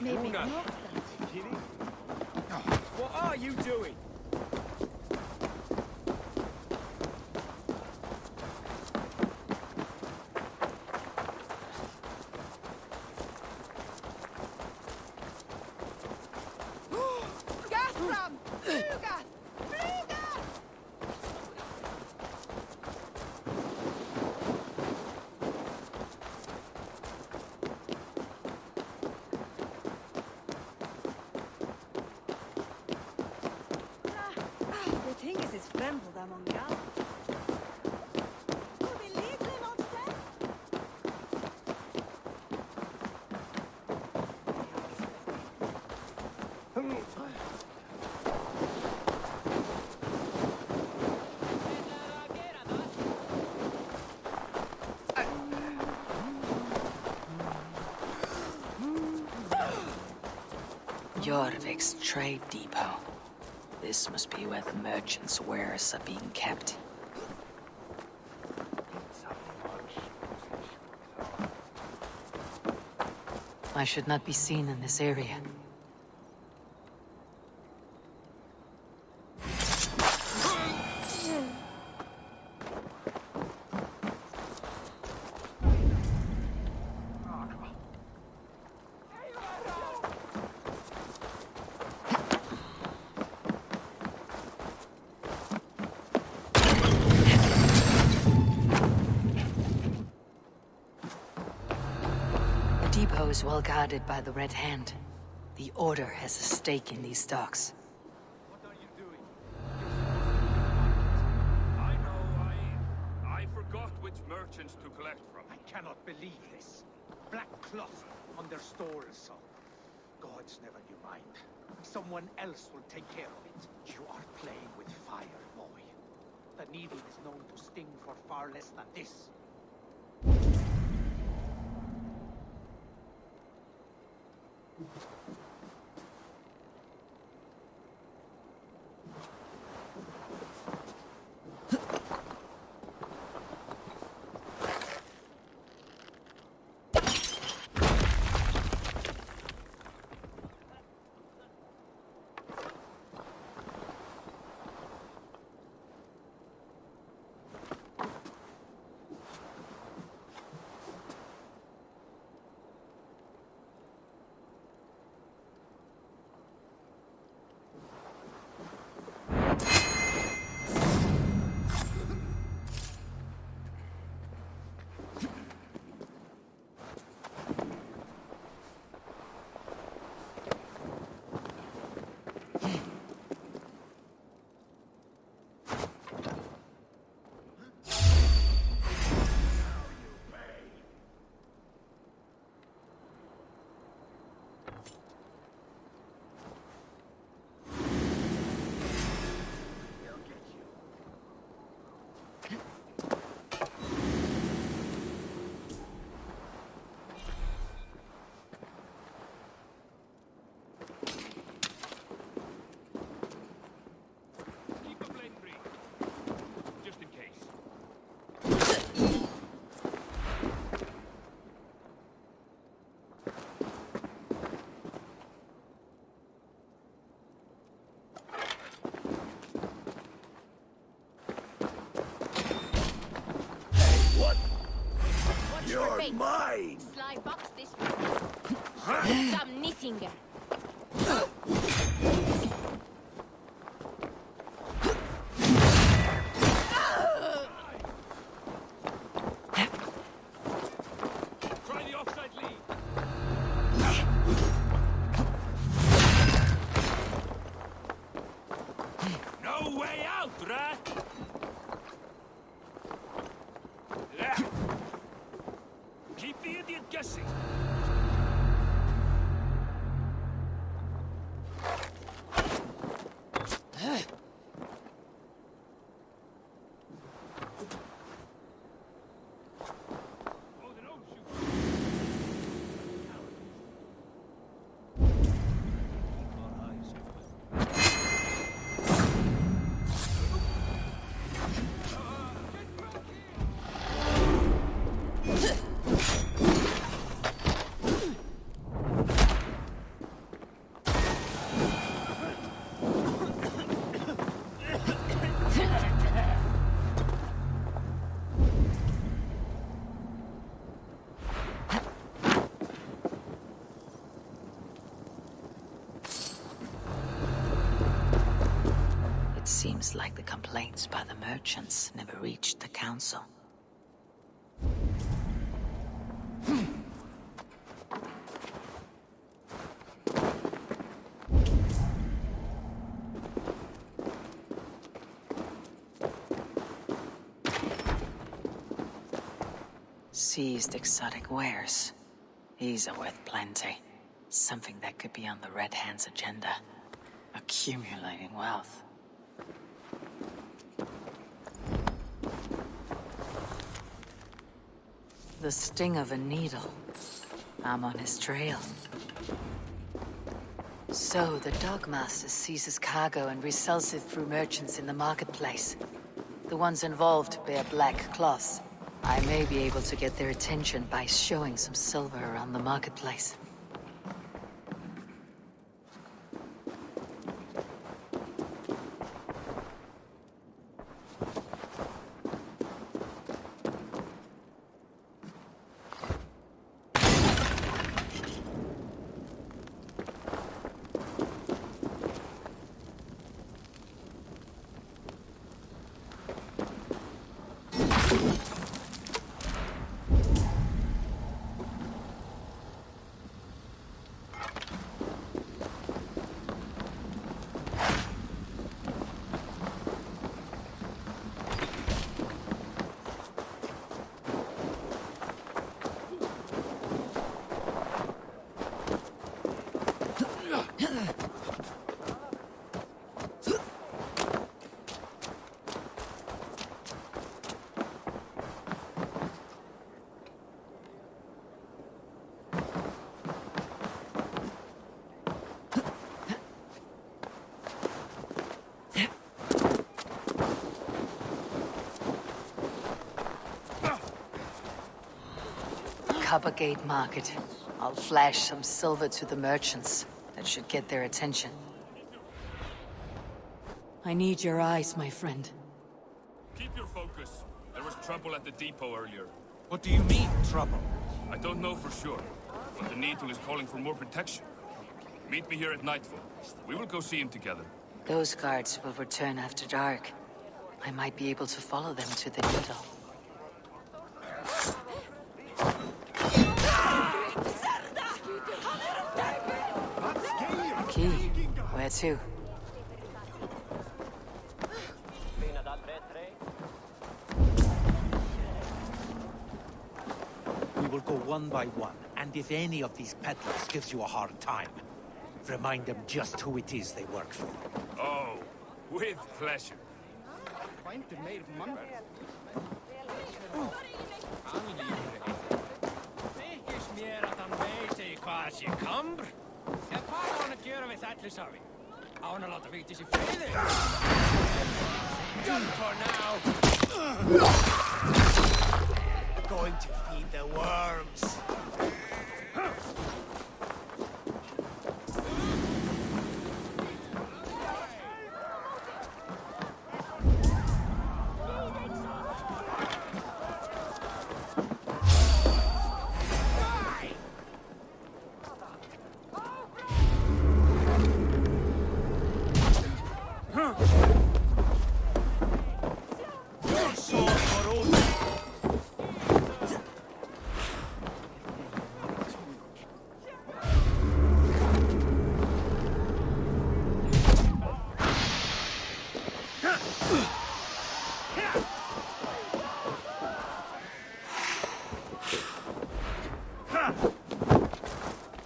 Maybe not. What are you doing? Jorvik's trade depot. This must be where the merchants' wares are being kept. I should not be seen in this area. The depot is well guarded by the Red Hand. The Order has a stake in these stocks. What are you doing? I know, I forgot which merchants to collect from. I cannot believe this. Black cloth on their stores. Gods never knew mind. Someone else will take care of it. You are playing with fire, boy. The needle is known to sting for far less than this. Keep the blade free, just in case. What's your fate? Mine! Sly box this way. Some Nithinger. Try the offside lead. No way out, rat! Keep the idiot guessing. Oh, the nose shoot. Seems like the complaints by the merchants never reached the council. Seized exotic wares. These are worth plenty. Something that could be on the Red Hand's agenda. Accumulating wealth. The sting of a needle. I'm on his trail. So, the Dogmaster seizes cargo and resells it through merchants in the marketplace. The ones involved bear black cloths. I may be able to get their attention by showing some silver around the marketplace. Coppergate Market. I'll flash some silver to the merchants. That should get their attention. I need your eyes, my friend. Keep your focus. There was trouble at the depot earlier. What do you mean, trouble? I don't know for sure, but the Needle is calling for more protection. Meet me here at nightfall. We will go see him together. Those guards will return after dark. I might be able to follow them to the Needle. Key? Where to? We will go one by one, and if any of these peddlers gives you a hard time, remind them just who it is they work for. Oh, with pleasure. Done for now! Going to feed the worms.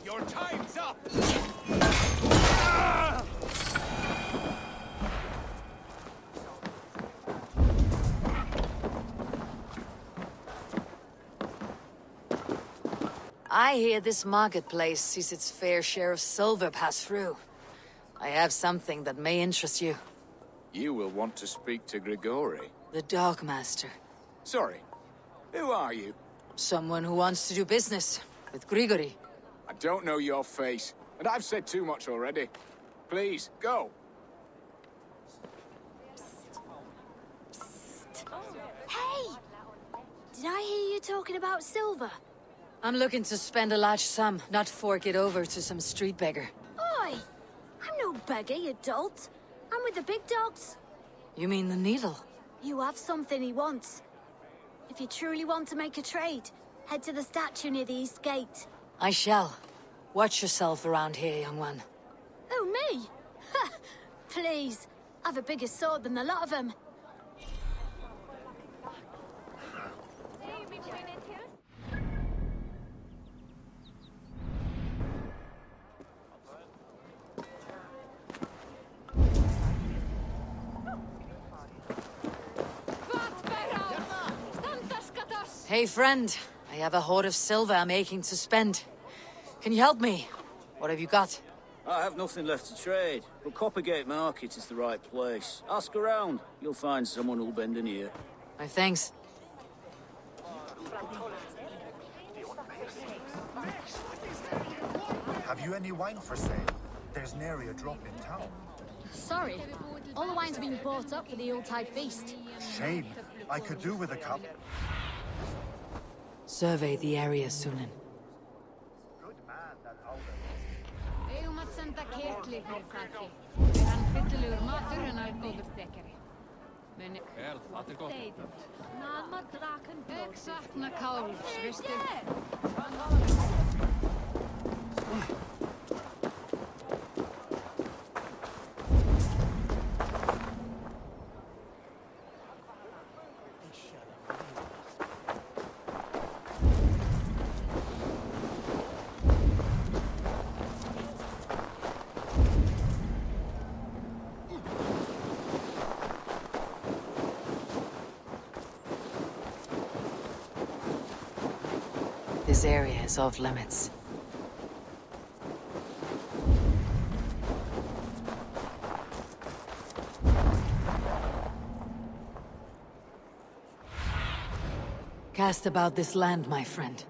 Your time's up! I hear this marketplace sees its fair share of silver pass through. I have something that may interest you. You will want to speak to Grigori. The Dogmaster. Sorry, who are you? Someone who wants to do business with Grigori. I don't know your face, and I've said too much already. Please, go. Hey! Did I hear you talking about silver? I'm looking to spend a large sum, not fork it over to some street beggar. Oi! I'm no beggar, you dolt. I'm with the big dogs. You mean the needle? You have something he wants. If you truly want to make a trade, head to the statue near the east gate. I shall. Watch yourself around here, young one. Oh, me? Ha! Please. I've a bigger sword than the lot of them. Hey, friend. I have a hoard of silver I'm aching to spend. Can you help me? What have you got? I have nothing left to trade, but Coppergate Market is the right place. Ask around. You'll find someone who'll bend an ear. My thanks. Have you any wine for sale? There's nary a drop in town. Sorry. All the wine's been bought up for the Yuletide feast. Shame. I could do with a cup. Survey the area, Sunan. Good man, that Alden. Eigum að senda ketli fyrir krakki. Hann fyllilegur matur en er góður stekkari. Muni... Allt gott. Nama draken bóð. Ég sakna káls, veistu? This area is off limits. Cast about this land, my friend.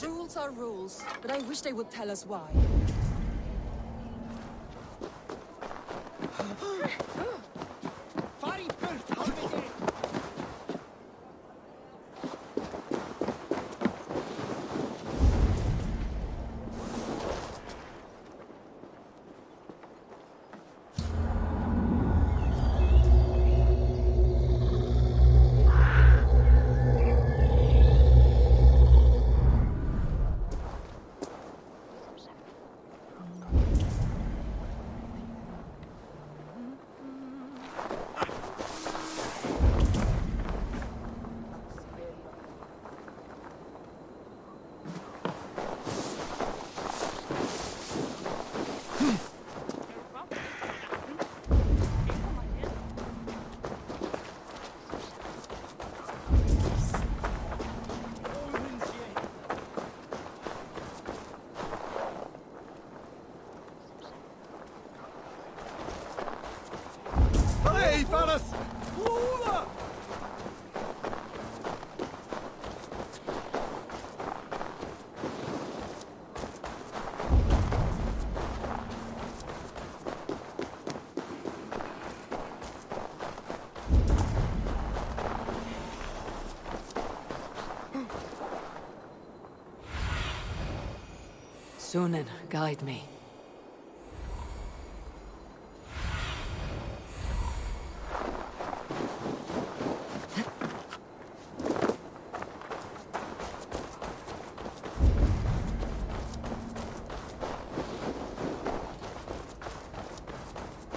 Rules are rules, but I wish they would tell us why. Sunan, guide me.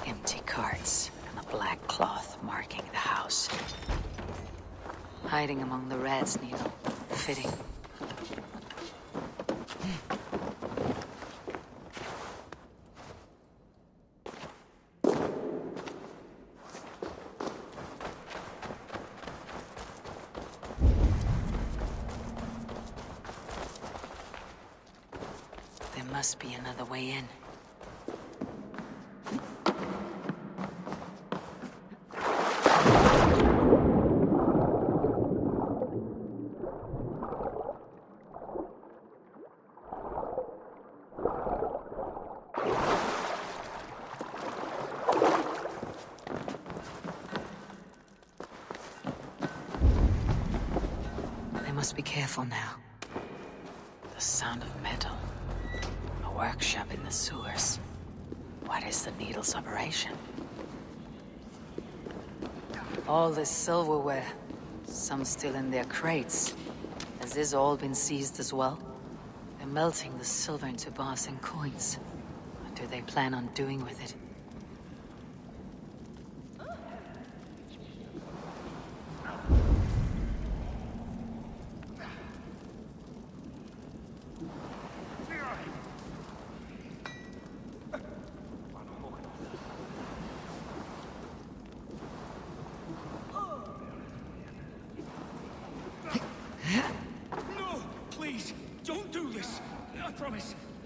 Empty carts and a black cloth marking the house. Hiding among the rat's needle. Fitting. must be another way in. Must be careful now. The sound of metal. A workshop in the sewers. What is the Needle's operation? All this silverware. Some still in their crates. Has this all been seized as well? They're melting the silver into bars and coins. What do they plan on doing with it?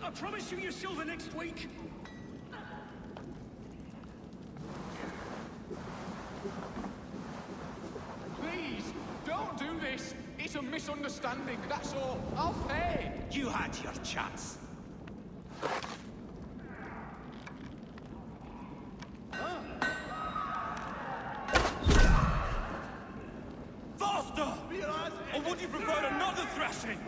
I promise you your silver next week. Please, don't do this. It's a misunderstanding, that's all. I'll pay. You had your chance. Faster! Or would you prefer another thrashing?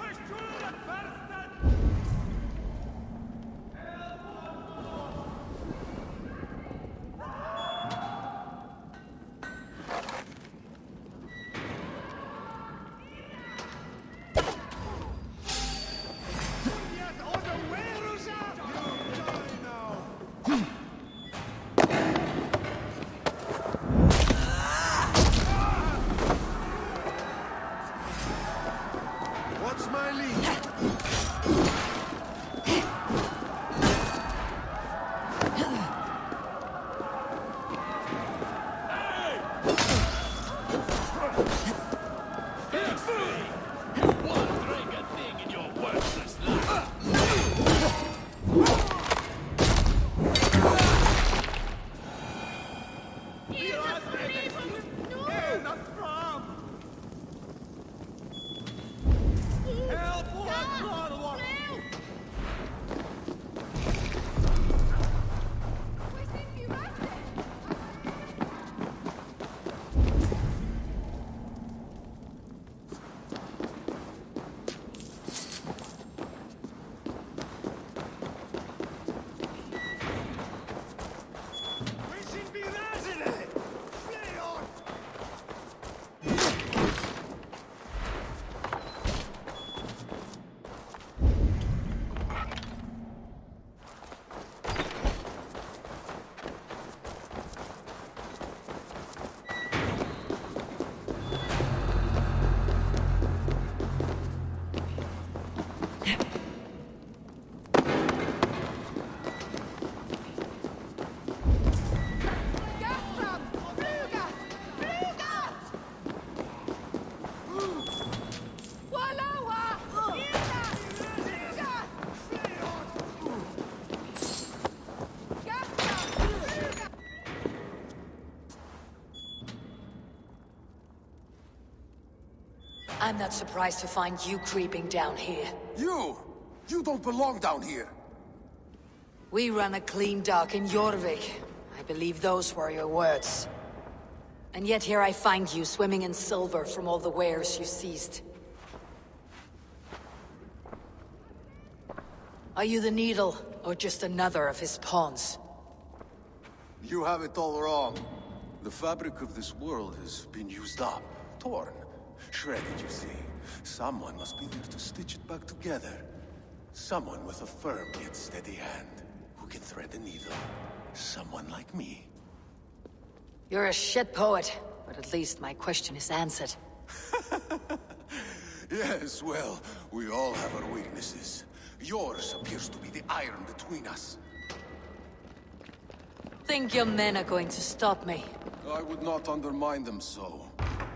I'm not surprised to find you creeping down here. You don't belong down here. We run a clean dock in Jorvik. I believe those were your words. And yet here I find you swimming in silver from all the wares you seized. Are you the Needle, or just another of his pawns? You have it all wrong. The fabric of this world has been used up, torn, shredded, you see. Someone must be there to stitch it back together. Someone with a firm yet steady hand, who can thread the needle. Someone like me. You're a shit poet, but at least my question is answered. Yes, well, we all have our weaknesses. Yours appears to be the iron between us. Think your men are going to stop me? I would not undermine them so.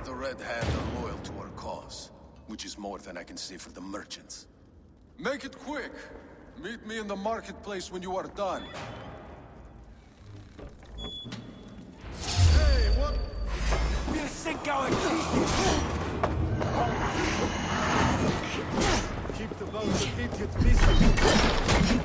The Red Hand are loyal to our cause, which is more than I can say for the merchants. Make it quick! Meet me in the marketplace when you are done. Hey, what? We'll sink our teeth. Keep the bones of idiots busy.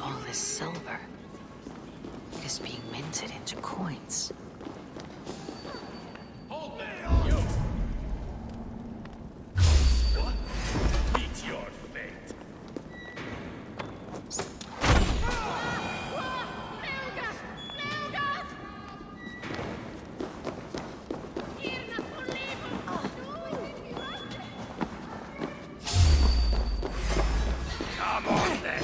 All this silver is being minted into coins. Hold there, you! What? Meet your fate. Come on then!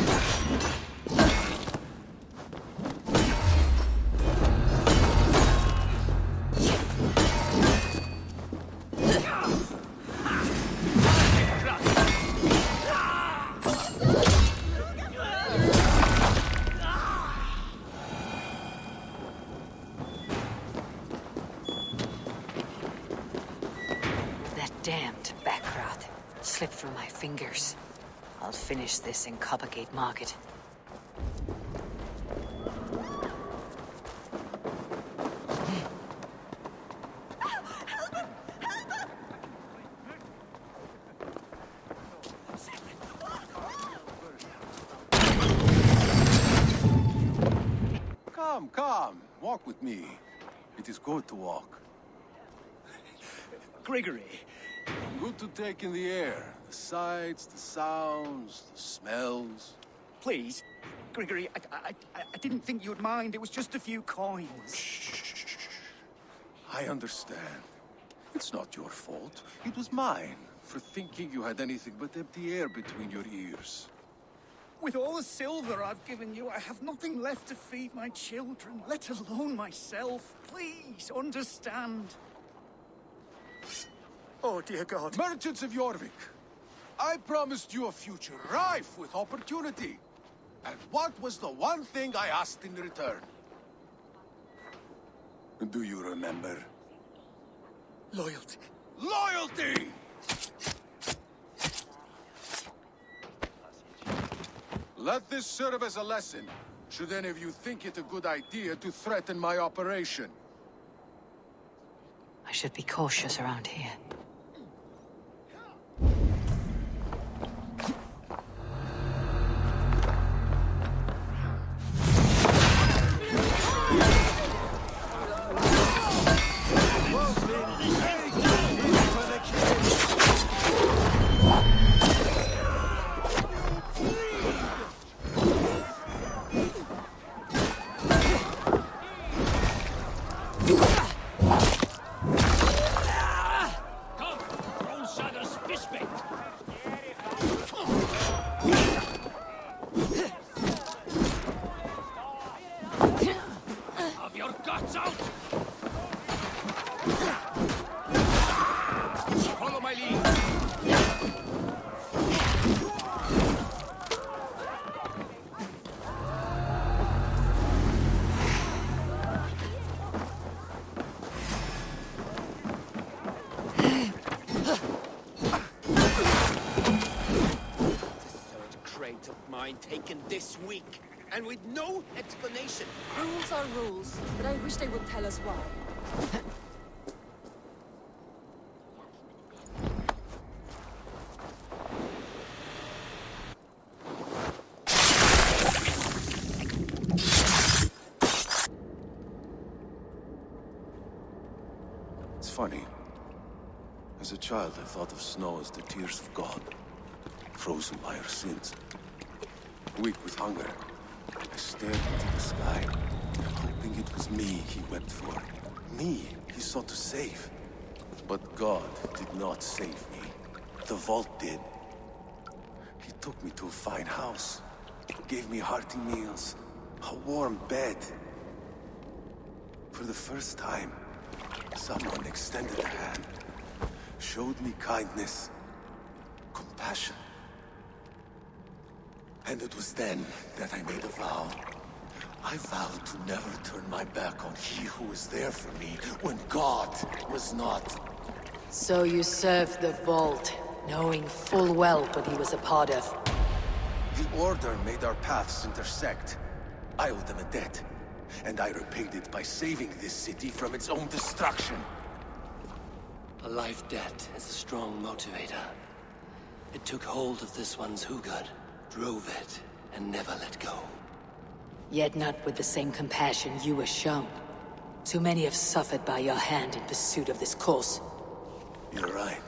That damned backrot slipped through my fingers. I'll finish this in Coppergate Market. Come. Walk with me. It is good to walk. Grigory, Good to take in the air. The sights, the sounds, the smells. please. Grigory, I didn't think you'd mind. It was just a few coins. I understand. It's not your fault. It was mine for thinking you had anything but empty air between your ears. With all the silver I've given you, I have nothing left to feed my children, let alone myself. Please, understand. Oh, dear God. Merchants of Jorvik, I promised you a future rife with opportunity. And what was the one thing I asked in return? Do you remember? Loyalty. Loyalty! Let this serve as a lesson, should any of you think it a good idea to threaten my operation. I should be cautious around here. Taken this week, and with no explanation. Rules are rules, but I wish they would tell us why. It's funny. As a child, I thought of snow as the tears of God, frozen by our sins. Weak with hunger, I stared into the sky, hoping it was me he wept for. Me, he sought to save. But God did not save me. The vault did. He took me to a fine house. Gave me hearty meals. A warm bed. For the first time, someone extended a hand. Showed me kindness. Compassion. And it was then that I made a vow. I vowed to never turn my back on he who was there for me when God was not. So you served the Vault, knowing full well what he was a part of. The Order made our paths intersect. I owed them a debt, and I repaid it by saving this city from its own destruction. A life debt is a strong motivator. It took hold of this one's Hugad, drove it, and never let go. Yet not with the same compassion you were shown. Too many have suffered by your hand in pursuit of this course. You're right.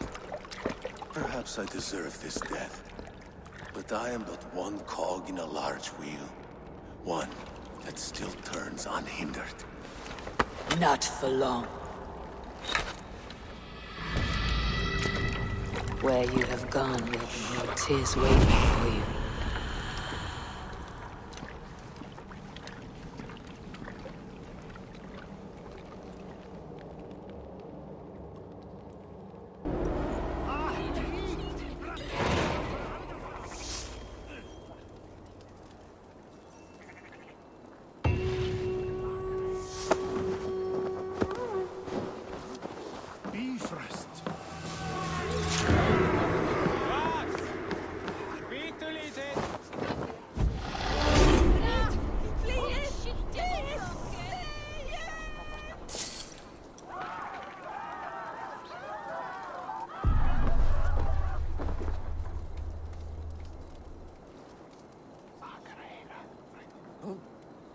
Perhaps I deserve this death. But I am but one cog in a large wheel. One that still turns unhindered. Not for long. Where you have gone will be no tears waiting for you.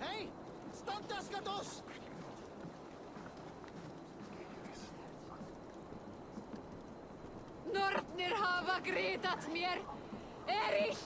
Hei! Stantaskatos! Nornir hafa gritat mér.